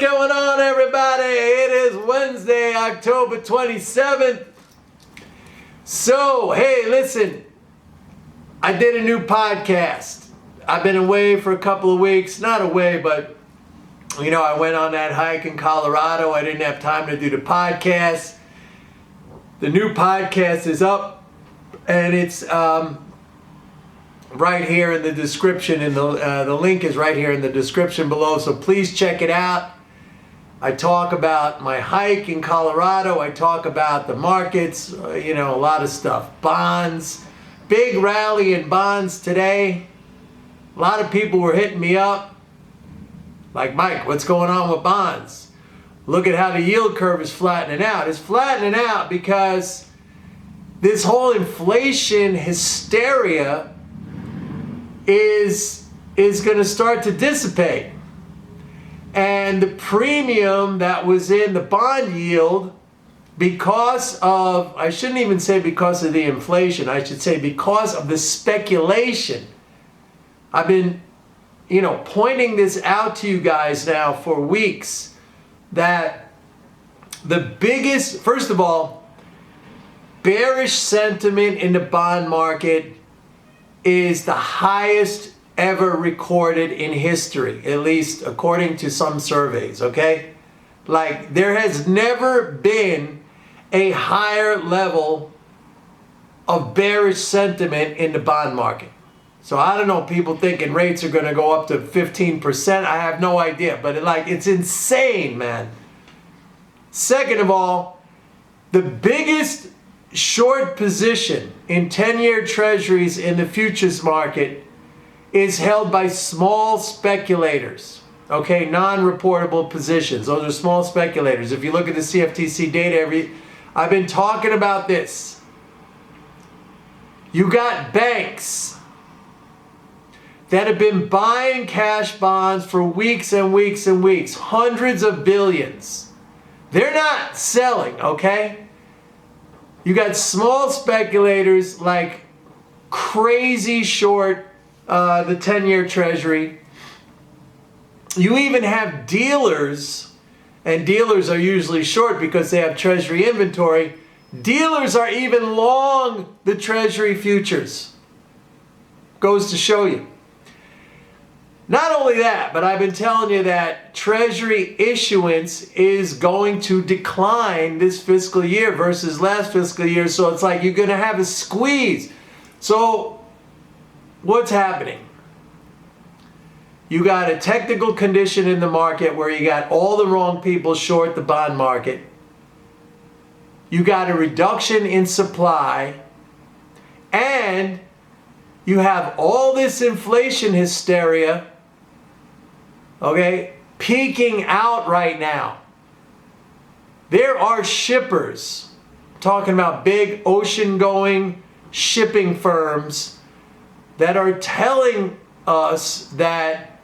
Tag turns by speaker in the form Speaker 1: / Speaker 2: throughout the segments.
Speaker 1: going on, everybody? It is Wednesday, October 27th. So, hey, listen, I did a new podcast. I've been away for a couple of weeks. Not away, but, I went on that hike in Colorado. I didn't have time to do the podcast. The new podcast is up, and it's right here in the description, and the link is right here in the description below, so please check it out. I talk about my hike in Colorado. I talk about the markets, a lot of stuff. Bonds, big rally in bonds today. A lot of people were hitting me up like, Mike, what's going on with bonds? Look at how the yield curve is flattening out. It's flattening out because this whole inflation hysteria is going to start to dissipate. And the premium that was in the bond yield, because of, I shouldn't even say because of the inflation, I should say because of the speculation. I've been, pointing this out to you guys now for weeks, that the biggest, first of all, bearish sentiment in the bond market is the highest ever recorded in history, at least according to some surveys, okay? Like, there has never been a higher level of bearish sentiment in the bond market. So I don't know, people thinking rates are going to go up to 15%. I have no idea, but it's insane, man. Second of all, the biggest short position in 10-year treasuries in the futures market is held by small speculators, okay? Non-reportable positions. Those are small speculators. If you look at the CFTC data, I've been talking about this. You got banks that have been buying cash bonds for weeks and weeks and weeks, hundreds of billions. They're not selling, okay? You got small speculators like crazy short the 10-year treasury. You even have dealers, and dealers are usually short because they have treasury inventory. Dealers are even long the treasury futures. Goes to show you. Not only that, but I've been telling you that treasury issuance is going to decline this fiscal year versus last fiscal year. So it's like you're going to have a squeeze. So what's happening? You got a technical condition in the market where you got all the wrong people short the bond market. You got a reduction in supply. And you have all this inflation hysteria, okay, peaking out right now. There are shippers, talking about big ocean-going shipping firms, that are telling us that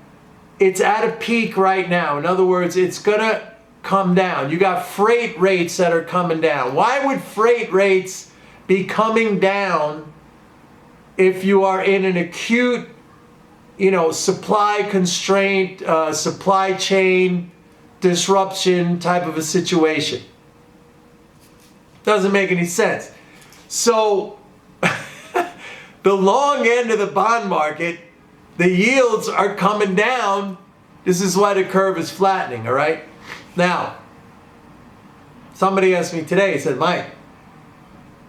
Speaker 1: it's at a peak right now. In other words, it's going to come down. You got freight rates that are coming down. Why would freight rates be coming down if you are in an acute, supply constraint, supply chain disruption type of a situation? Doesn't make any sense. So the long end of the bond market, the yields are coming down. This is why the curve is flattening, all right? Now, somebody asked me today, he said, Mike,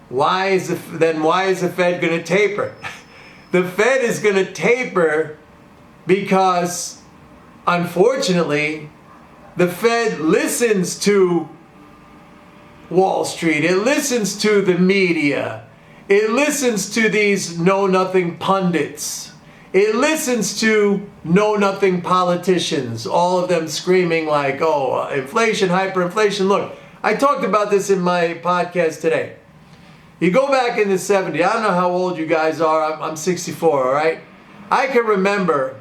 Speaker 1: why is the Fed going to taper? The Fed is going to taper because, unfortunately, the Fed listens to Wall Street. It listens to the media. It listens to these know-nothing pundits. It listens to know-nothing politicians, all of them screaming like, oh, inflation, hyperinflation. Look, I talked about this in my podcast today. You go back in the 70s. I don't know how old you guys are. I'm 64, all right? I can remember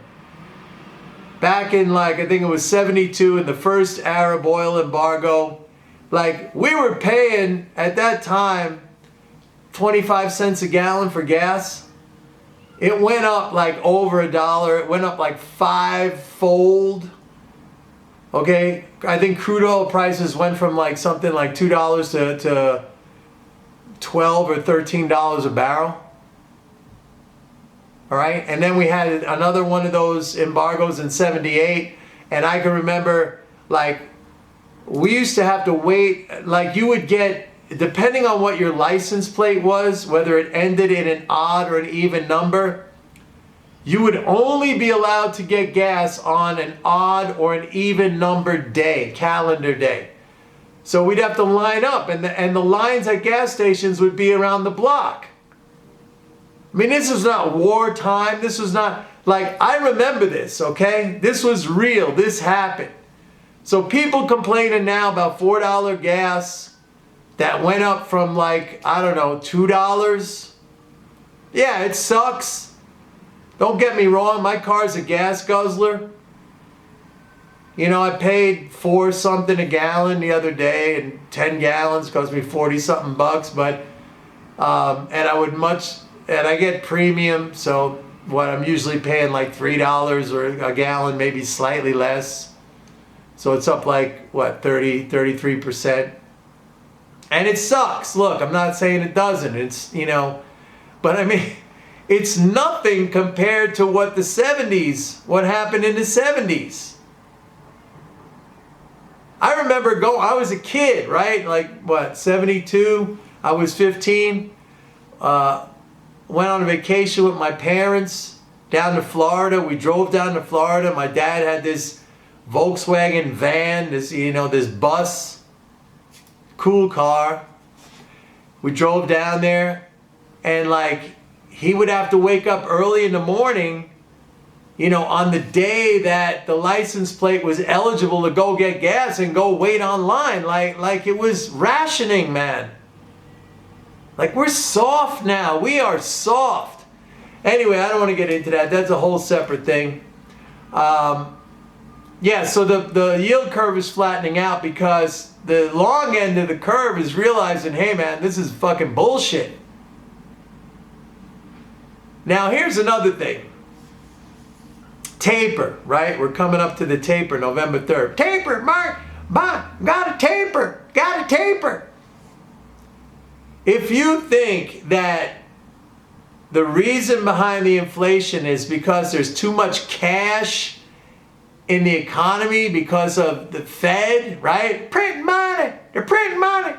Speaker 1: back in I think it was 72 in the first Arab oil embargo. We were paying at that time 25 cents a gallon for gas. It went up over $1. It went up 5-fold. Okay, I think crude oil prices went from like something like $2 to $12 or $13 a barrel. All right, and then we had another one of those embargoes in '78, and I can remember, like, we used to have to wait, like you would get, depending on what your license plate was, whether it ended in an odd or an even number, you would only be allowed to get gas on an odd or an even numbered day, calendar day. So we'd have to line up, and the lines at gas stations would be around the block. I mean, this is not wartime. This was not, like, I remember this, okay? This was real. This happened. So people complaining now about $4 gas that went up from, like, I don't know, $2. Yeah, it sucks. Don't get me wrong. My car's a gas guzzler. You know, I paid $4 something a gallon the other day, and 10 gallons cost me 40 something bucks, but, and I get premium, so what, I'm usually paying like $3 or a gallon, maybe slightly less. So it's up like, what, 33%. And it sucks. Look, I'm not saying it doesn't. It's, you know, but I mean, it's nothing compared to what what happened in the 70s. I remember I was a kid, right? Like, what, 72? I was 15. Went on a vacation with my parents down to Florida. We drove down to Florida. My dad had this Volkswagen van, this bus, cool car. We drove down there, and like, he would have to wake up early in the morning, on the day that the license plate was eligible to go get gas and go wait online, like it was rationing, man. Like, we're soft now. We are soft. Anyway, I don't want to get into that. That's a whole separate thing. Yeah, so the yield curve is flattening out because the long end of the curve is realizing, hey, man, this is fucking bullshit. Now, here's another thing. Taper, right? We're coming up to the taper, November 3rd. Taper, Mark. Got a taper. Got a taper. If you think that the reason behind the inflation is because there's too much cash in the economy because of the Fed, right? Printing money, they're printing money,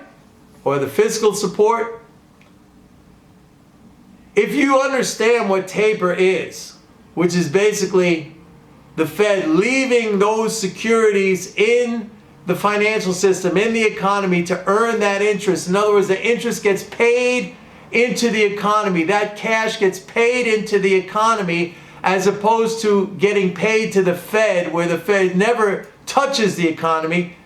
Speaker 1: or the fiscal support. If you understand what taper is, which is basically the Fed leaving those securities in the financial system, in the economy, to earn that interest. In other words, the interest gets paid into the economy. That cash gets paid into the economy, as opposed to getting paid to the Fed, where the Fed never touches the economy.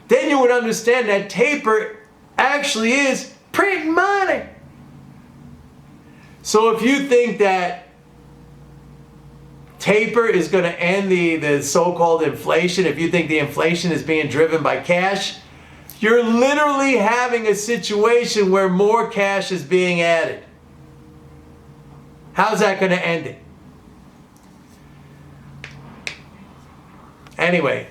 Speaker 1: Then you would understand that taper actually is printing money. So if you think that taper is going to end the so-called inflation, if you think the inflation is being driven by cash, you're literally having a situation where more cash is being added. How's that going to end it? Anyway,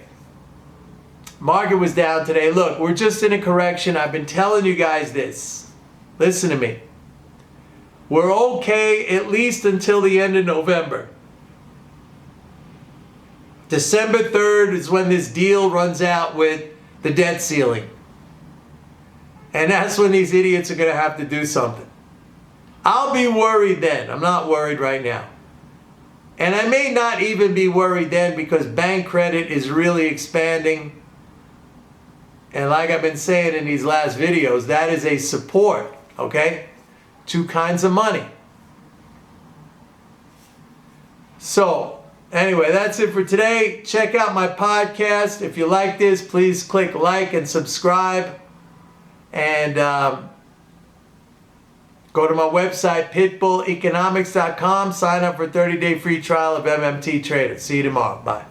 Speaker 1: market was down today. Look, we're just in a correction. I've been telling you guys this. Listen to me. We're okay at least until the end of November. December 3rd is when this deal runs out with the debt ceiling. And that's when these idiots are going to have to do something. I'll be worried then. I'm not worried right now. And I may not even be worried then, because bank credit is really expanding. And like I've been saying in these last videos, that is a support, okay? Two kinds of money. So, anyway, that's it for today. Check out my podcast. If you like this, please click like and subscribe. And go to my website, pitbulleconomics.com. Sign up for a 30-day free trial of MMT Trader. See you tomorrow. Bye.